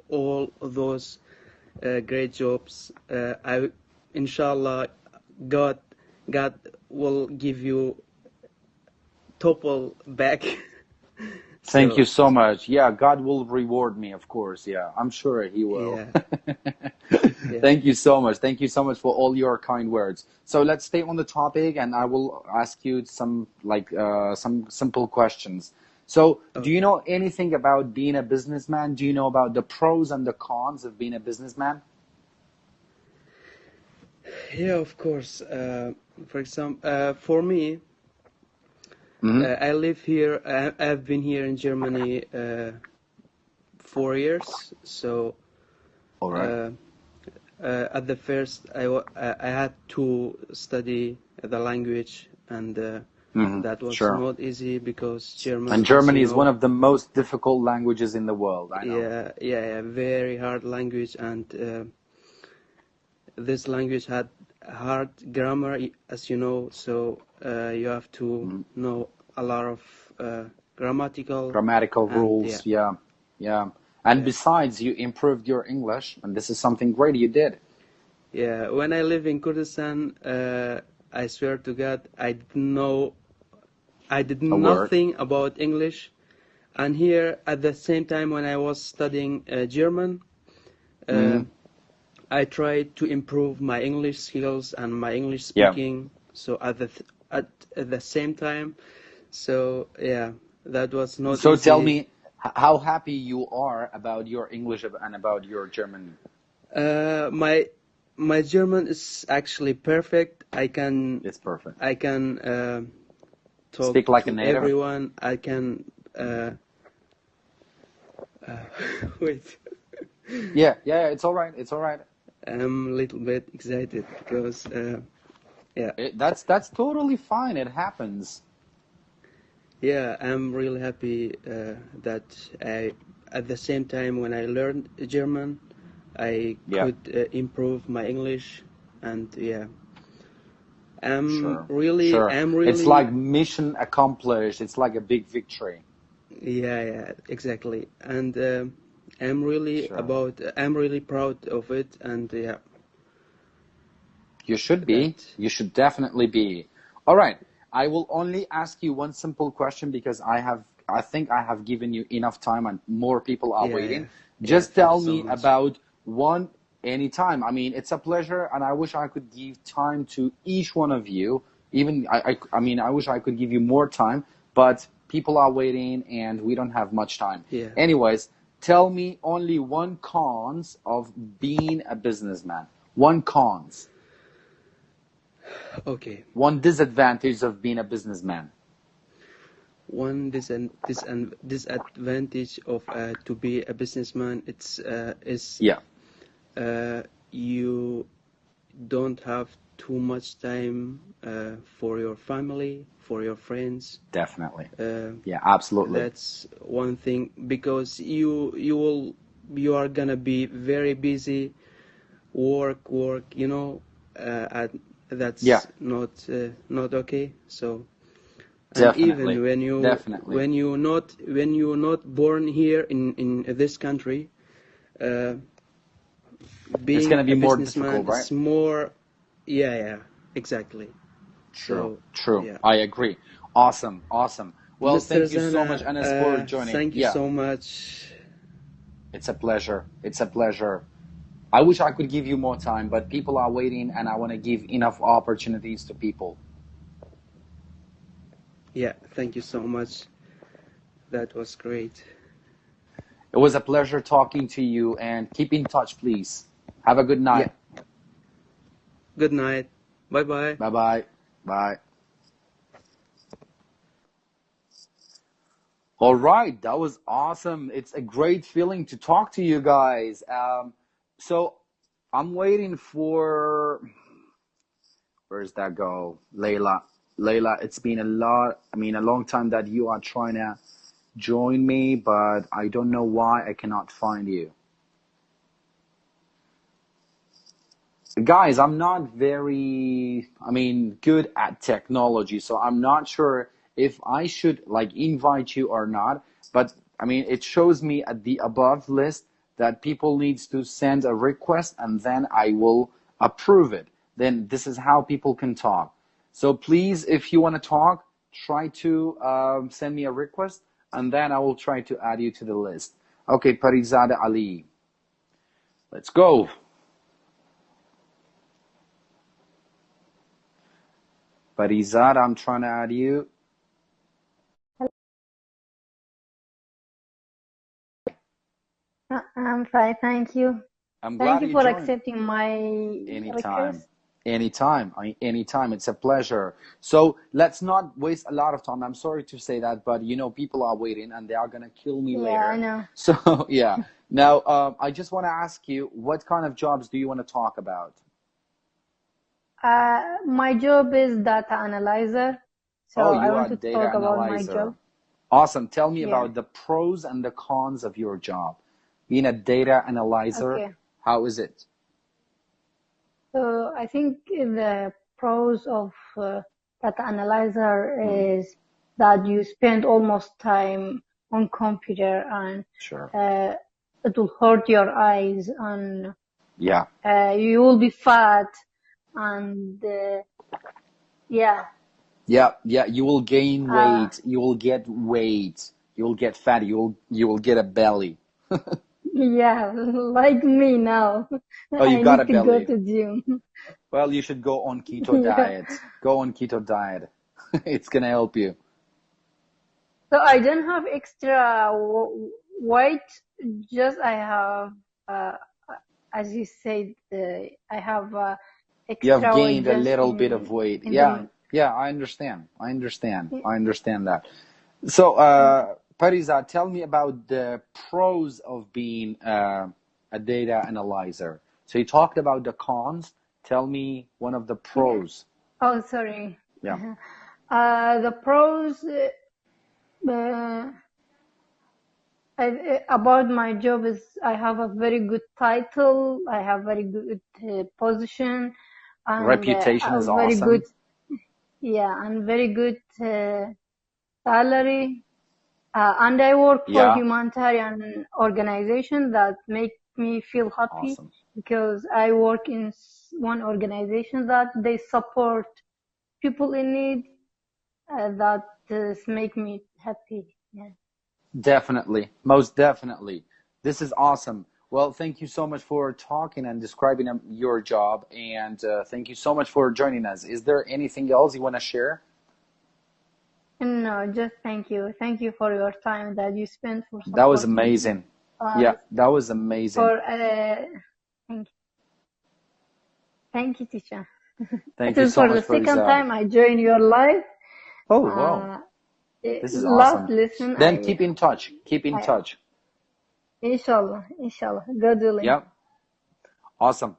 all those great jobs. Inshallah, God will give you topple back. Thank you so much. Yeah, God will reward me, of course. Yeah, I'm sure He will. Yeah. Thank you so much. Thank you so much for all your kind words. So let's stay on the topic, and I will ask you some simple questions. So, do you know anything about being a businessman? Do you know about the pros and the cons of being a businessman? Yeah, of course. For example, for me, I live here. I've been here in Germany 4 years. So, all right. At the first, I had to study the language, and that was not easy because German. And Germany is one of the most difficult languages in the world. I know. Yeah, very hard language, and this language had hard grammar, as you know. So you have to know a lot of grammatical rules. Yeah. And besides, you improved your English, and this is something great you did. Yeah, when I live in Kurdistan, I swear to God, I did nothing about English. And here, at the same time, when I was studying German, I tried to improve my English skills and my English speaking. So at the same time, so yeah, that was not so easy. Tell me how happy you are about your English and about your German. My German is actually perfect. It's perfect. I can talk speak like to a native. Everyone. I can wait. Yeah, it's all right. It's all right. I'm a little bit excited because that's totally fine. It happens. Yeah, I'm really happy that at the same time when I learned German, I could improve my English, and I'm really. It's like mission accomplished. It's like a big victory. Yeah, exactly. And I'm really I'm really proud of it, and You should be. You should definitely be. All right. I will only ask you one simple question because I think I have given you enough time and more people are waiting. Just tell me about one anytime. I mean, it's a pleasure, and I wish I could give time to each one of you. Even I mean, I wish I could give you more time, but people are waiting and we don't have much time. Yeah. Anyways, tell me only one cons of being a businessman. One cons. Okay. One disadvantage of being a businessman. One disadvantage of to be a businessman is you don't have too much time for your family, for your friends. Definitely. Absolutely. That's one thing, because you are gonna be very busy, work. You know, that's not okay. So. And even when you're not born here in this country, being it's going to be a more businessman difficult, right? is more. Yeah, exactly. True. Yeah. I agree. Awesome. Well, Mr. thank you Zana, so much, Anas, for joining. Thank you so much. It's a pleasure. I wish I could give you more time, but people are waiting, and I want to give enough opportunities to people. Yeah, thank you so much. That was great. It was a pleasure talking to you, and keep in touch, please. Have a good night. Yeah. Good night. Bye-bye. Bye-bye. Bye. All right, that was awesome. It's a great feeling to talk to you guys. So I'm waiting for... Where's that go? Layla, it's been a long time that you are trying to join me, but I don't know why I cannot find you. Guys, I'm not very, good at technology, so I'm not sure if I should invite you or not, but it shows me at the above list that people needs to send a request and then I will approve it. Then this is how people can talk. So please, if you want to talk, try to send me a request, and then I will try to add you to the list. Okay, Parizada Ali. Let's go. Parizada, I'm trying to add you. I'm fine, thank you. I'm glad you for accepting my request. Anytime. It's a pleasure. So let's not waste a lot of time. I'm sorry to say that, but people are waiting and they are going to kill me later. Yeah, I know. So, yeah. Now, I just want to ask you, what kind of jobs do you want to talk about? My job is data analyzer. So I want to talk about my job. Awesome. Tell me about the pros and the cons of your job. Being a data analyzer, how is it? So I think the pros of data analyzer is that you spend almost time on computer and it will hurt your eyes, and Yeah. You will be fat, and yeah. Yeah, you will gain weight. You will get weight. You will get fat. You will get a belly. Yeah, like me now. Oh, you got a need to belly. go to gym. Well, you should go on keto diet. Go on keto diet. It's gonna help you. So I don't have extra weight. Just I have, as you said, I have extra. You have gained weight a little bit of weight. Yeah, I understand. I understand that. So, Pariza, tell me about the pros of being a data analyzer. So you talked about the cons. Tell me one of the pros. Oh, sorry. Yeah. The pros about my job is I have a very good title. I have very good position. And, reputation is very awesome. Good, yeah, and very good salary. And I work for humanitarian organization that make me feel happy. Awesome. Because I work in one organization that they support people in need. That make me happy. Yeah. Definitely, most definitely. This is awesome. Well, thank you so much for talking and describing your job, and thank you so much for joining us. Is there anything else you want to share? No, just thank you. Thank you for your time that you spent for supporting. That was amazing. Yeah, that was amazing. Thank you, teacher. Thank you so much for the second time I joined your live. Oh, wow. This is last awesome. Listen, then keep in touch. Keep in touch. Inshallah. God willing. Yep. Awesome.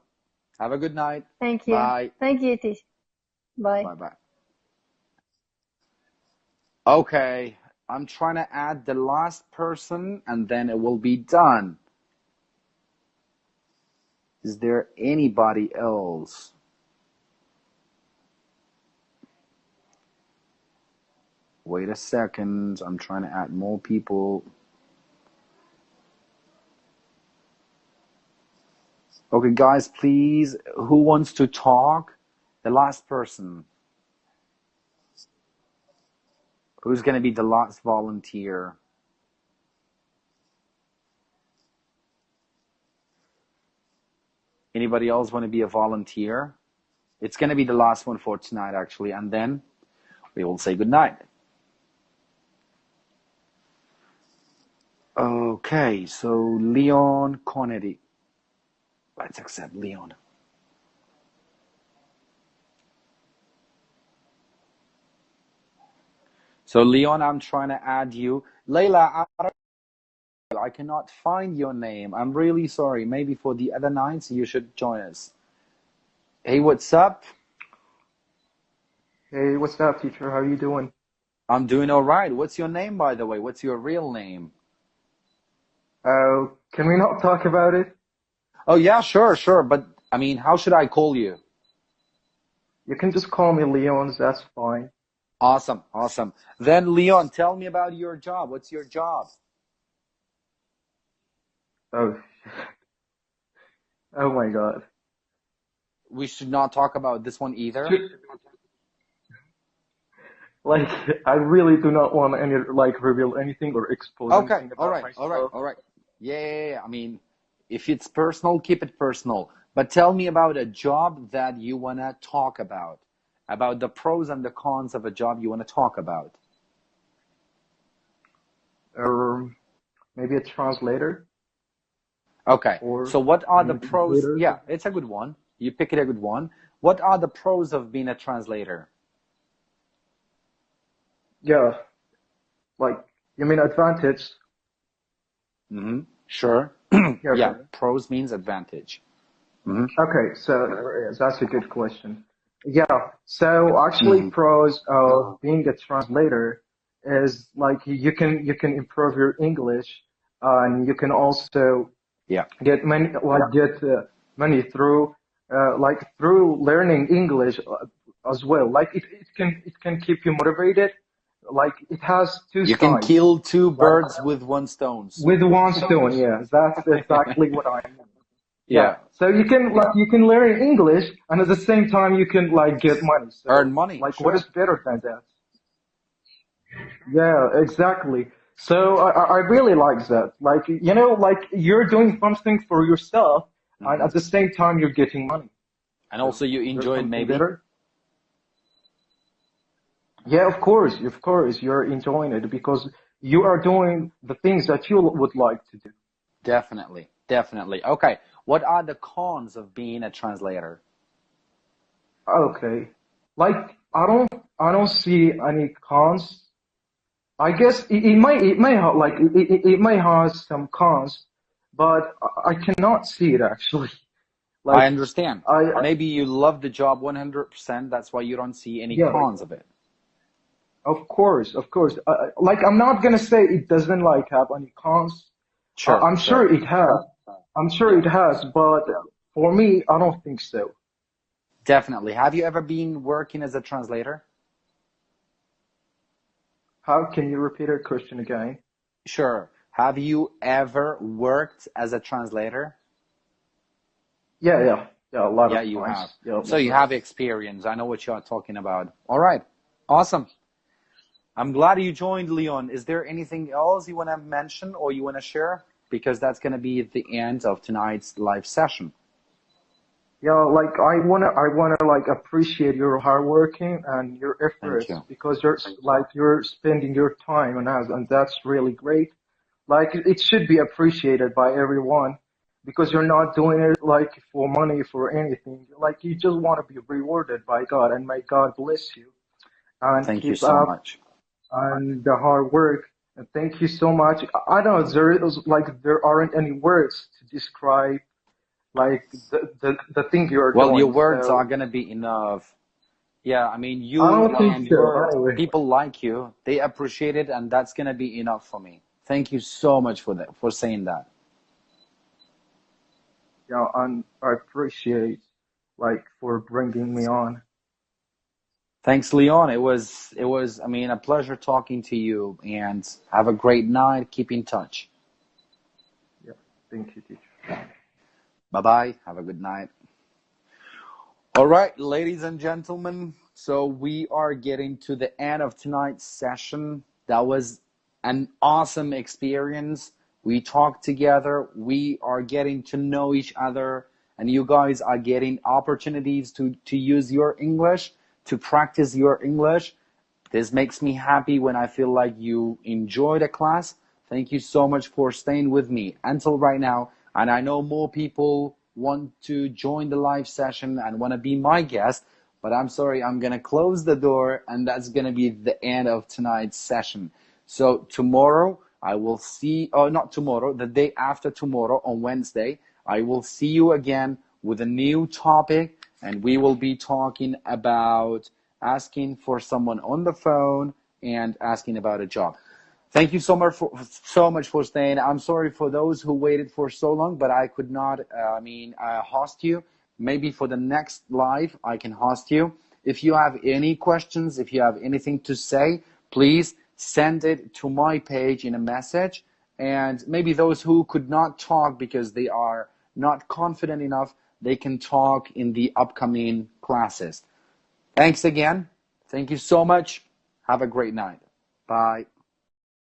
Have a good night. Thank you. Bye. Thank you, teacher. Bye. Bye. Okay. I'm trying to add the last person and then it will be done. Is there anybody else? Wait a second. I'm trying to add more people. Okay, guys, please. Who wants to talk? The last person. Who's going to be the last volunteer? Anybody else want to be a volunteer? It's going to be the last one for tonight, actually, and then we will say goodnight. Okay, so Leon Connery. Let's accept Leon. So Leon, I'm trying to add you. Layla, I cannot find your name. I'm really sorry. Maybe for the other nights you should join us. Hey, what's up? Hey, what's up, teacher? How are you doing? I'm doing all right. What's your name, by the way? What's your real name? Can we not talk about it? Oh, yeah, sure. But, I mean, how should I call you? You can just call me Leon. That's fine. Awesome. Then, Leon, tell me about your job. What's your job? Oh my God. We should not talk about this one either. Like, I really do not want any reveal anything or expose anything about myself. All right. Yeah. I mean, if it's personal, keep it personal. But tell me about a job that you want to talk about the pros and the cons of a job you want to talk about. Maybe a translator. Okay. So what are the pros? Yeah, it's a good one. You pick it a good one. What are the pros of being a translator? Yeah. Like, you mean advantage? Mm-hmm. Sure. Yeah. Pros means advantage. Mm-hmm. Okay. So that's a good question. Yeah. So actually pros of being a translator is like you can improve your English, and you can also get money through through learning English as well. Like it can keep you motivated like it has two sides. You can kill two birds with one stone. With one stone, yeah. That's exactly what I mean. Yeah. So you can learn English, and at the same time you can like get money. So, earn money. Like sure. what is better than that? Yeah, exactly. So I really like that. Like, you know, like you're doing something for yourself, and at the same time you're getting money. And also you enjoy it, maybe. Better? Yeah, of course, you're enjoying it because you are doing the things that you would like to do. Definitely. Okay, what are the cons of being a translator? Okay, like I don't see any cons. I guess it may have some cons, but I cannot see it actually. Like, I understand. Maybe you love the job 100%. That's why you don't see any cons of it. Of course. Like I'm not gonna say it doesn't like have any cons. Sure. I'm sure it has. It has, but for me, I don't think so. Definitely. Have you ever been working as a translator? How can you repeat your question again? Sure. Have you ever worked as a translator? Yeah, a lot of times. Yeah, you have. Yeah, so you have experience. I know what you're talking about. All right. Awesome. I'm glad you joined, Leon. Is there anything else you want to mention or you want to share? Because that's going to be at the end of tonight's live session. Yeah, like I wanna like appreciate your hard working and your efforts because you're spending your time on us, and that's really great. Like it should be appreciated by everyone because you're not doing it like for money for anything. Like you just want to be rewarded by God, and may God bless you. And thank keep you so up much. And the hard work. And thank you so much. I know there aren't any words to describe like the thing you're doing. Well, your words are gonna be enough. Yeah, I mean you and your people like you, they appreciate it, and that's gonna be enough for me. Thank you so much for saying that. Yeah, and I appreciate like for bringing me on. Thanks, Leon. It was I mean a pleasure talking to you, and have a great night. Keep in touch. Yeah, thank you, teacher. Bye-bye. Have a good night. All right, ladies and gentlemen, so we are getting to the end of tonight's session. That was an awesome experience. We talked together. We are getting to know each other, and you guys are getting opportunities to use your English, to practice your English. This makes me happy when I feel like you enjoy the class. Thank you so much for staying with me until right now. And I know more people want to join the live session and want to be my guest, but I'm sorry, I'm going to close the door, and that's going to be the end of tonight's session. So tomorrow, I will see, not tomorrow, the day after tomorrow on Wednesday, I will see you again with a new topic, and we will be talking about asking for someone on the phone and asking about a job. Thank you so much for staying. I'm sorry for those who waited for so long, but I could not, host you. Maybe for the next live, I can host you. If you have any questions, if you have anything to say, please send it to my page in a message. And maybe those who could not talk because they are not confident enough, they can talk in the upcoming classes. Thanks again. Thank you so much. Have a great night. Bye.